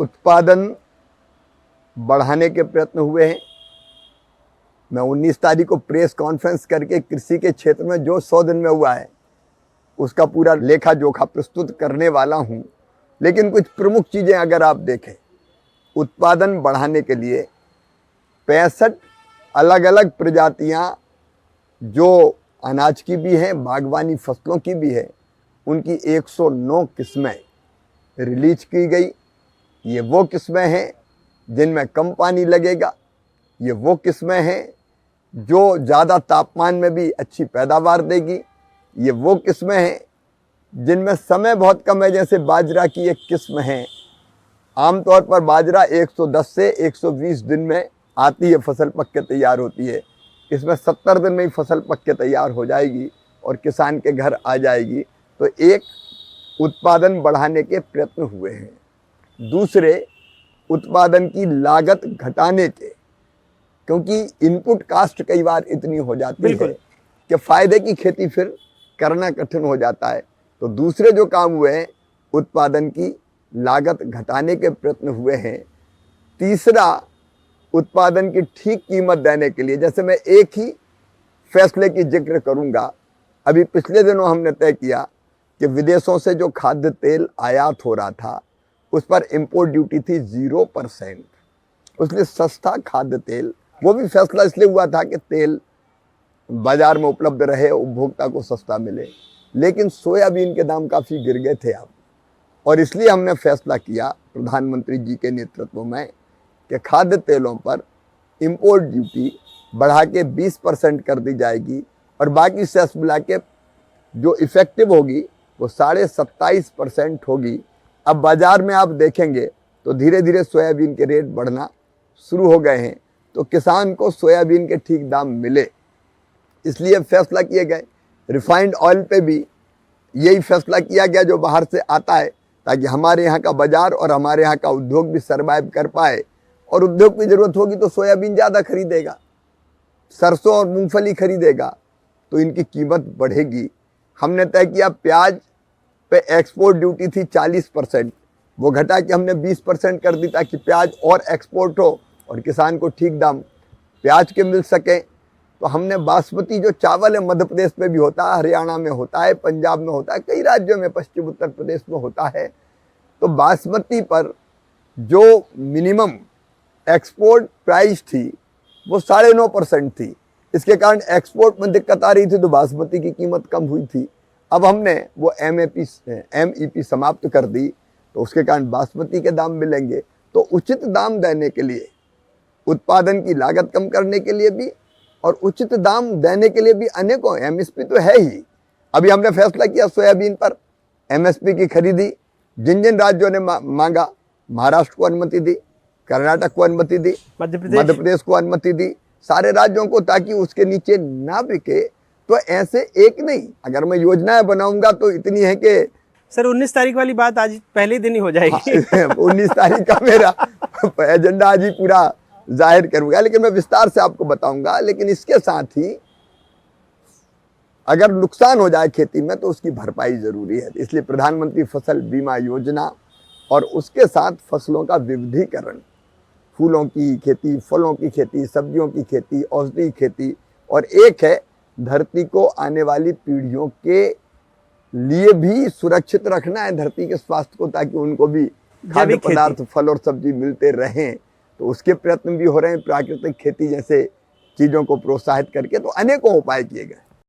उत्पादन बढ़ाने के प्रयत्न हुए हैं। मैं 19 तारीख को प्रेस कॉन्फ्रेंस करके कृषि के क्षेत्र में जो 100 दिन में हुआ है उसका पूरा लेखा जोखा प्रस्तुत करने वाला हूं। लेकिन कुछ प्रमुख चीज़ें अगर आप देखें, उत्पादन बढ़ाने के लिए 65 अलग अलग प्रजातियां जो अनाज की भी हैं, बागवानी फसलों की भी है, उनकी 109 किस्में रिलीज की गई। ये वो किस्में हैं जिनमें कम पानी लगेगा, ये वो किस्में हैं जो ज़्यादा तापमान में भी अच्छी पैदावार देगी, ये वो किस्में हैं जिनमें समय बहुत कम है। जैसे बाजरा की एक किस्म है, आमतौर पर बाजरा 110 से 120 दिन में आती है, फसल पक के तैयार होती है। इसमें 70 दिन में ही फसल पक के तैयार हो जाएगी और किसान के घर आ जाएगी। तो एक, उत्पादन बढ़ाने के प्रयत्न हुए हैं। दूसरे, उत्पादन की लागत घटाने के, क्योंकि इनपुट कास्ट कई बार इतनी हो जाती है कि फ़ायदे की खेती फिर करना कठिन हो जाता है। तो दूसरे जो काम हुए हैं, उत्पादन की लागत घटाने के प्रयत्न हुए हैं। तीसरा, उत्पादन की ठीक कीमत देने के लिए, जैसे मैं एक ही फैसले की जिक्र करूंगा। अभी पिछले दिनों हमने तय किया कि विदेशों से जो खाद्य तेल आयात हो रहा था उस पर इंपोर्ट ड्यूटी थी 0%। उसलिए सस्ता खाद्य तेल, वो भी फैसला इसलिए हुआ था कि तेल बाजार में उपलब्ध रहे, उपभोक्ता को सस्ता मिले। लेकिन सोयाबीन के दाम काफ़ी गिर गए थे अब, और इसलिए हमने फैसला किया प्रधानमंत्री जी के नेतृत्व में कि खाद्य तेलों पर इंपोर्ट ड्यूटी बढ़ा के 20% कर दी जाएगी और बाकी सेस मिला के जो इफ़ेक्टिव होगी वो 27.5% होगी। अब बाज़ार में आप देखेंगे तो धीरे धीरे सोयाबीन के रेट बढ़ना शुरू हो गए हैं, तो किसान को सोयाबीन के ठीक दाम मिले, इसलिए फैसला किए गए। रिफाइंड ऑयल पे भी यही फैसला किया गया जो बाहर से आता है, ताकि हमारे यहाँ का बाज़ार और हमारे यहाँ का उद्योग भी सर्वाइव कर पाए। और उद्योग की ज़रूरत होगी तो सोयाबीन ज़्यादा खरीदेगा, सरसों और मूंगफली खरीदेगा, तो इनकी कीमत बढ़ेगी। हमने तय किया प्याज पे एक्सपोर्ट ड्यूटी थी 40%, वो घटा के हमने 20% कर दी ताकि प्याज और एक्सपोर्ट हो और किसान को ठीक दाम प्याज के मिल सके। तो हमने बासमती जो चावल है, मध्य प्रदेश में भी होता है, हरियाणा में होता है, पंजाब में होता है, कई राज्यों में, पश्चिम उत्तर प्रदेश में होता है। तो बासमती पर जो मिनिमम एक्सपोर्ट प्राइस थी वो 9.5% थी। इसके कारण एक्सपोर्ट में दिक्कत आ रही थी, तो बासमती की कीमत कम हुई थी। अब हमने वो MEP समाप्त कर दी, तो उसके कारण बासमती के दाम मिलेंगे। तो उचित दाम देने के लिए, उत्पादन की लागत कम करने के लिए भी और उचित दाम देने के लिए भी अनेकों, MSP तो है ही। अभी हमने फैसला किया सोयाबीन पर MSP की खरीदी, जिन जिन राज्यों ने मांगा, महाराष्ट्र को अनुमति दी, कर्नाटक को अनुमति दी, मध्य प्रदेश को अनुमति दी, सारे राज्यों को, ताकि उसके नीचे ना बिके। तो ऐसे एक नहीं, अगर मैं योजनाएं बनाऊंगा तो इतनी है कि सर 19 तारीख वाली बात आज पहले दिन ही हो जाएगी। 19 तारीख का मेरा एजेंडा आज ही पूरा जाहिर करूंगा, लेकिन मैं विस्तार से आपको बताऊंगा। लेकिन इसके साथ ही अगर नुकसान हो जाए खेती में तो उसकी भरपाई जरूरी है। इसलिए प्रधानमंत्री फसल बीमा योजना और उसके साथ फसलों का विविधीकरण, फूलों की खेती, फलों की खेती, सब्जियों की खेती, औषधि खेती, और एक है धरती को आने वाली पीढ़ियों के लिए भी सुरक्षित रखना है, धरती के स्वास्थ्य को, ताकि उनको भी खाद्य पदार्थ, फल और सब्जी मिलते रहें। तो उसके प्रयत्न भी हो रहे हैं, प्राकृतिक खेती जैसे चीज़ों को प्रोत्साहित करके। तो अनेकों उपाय किए गए।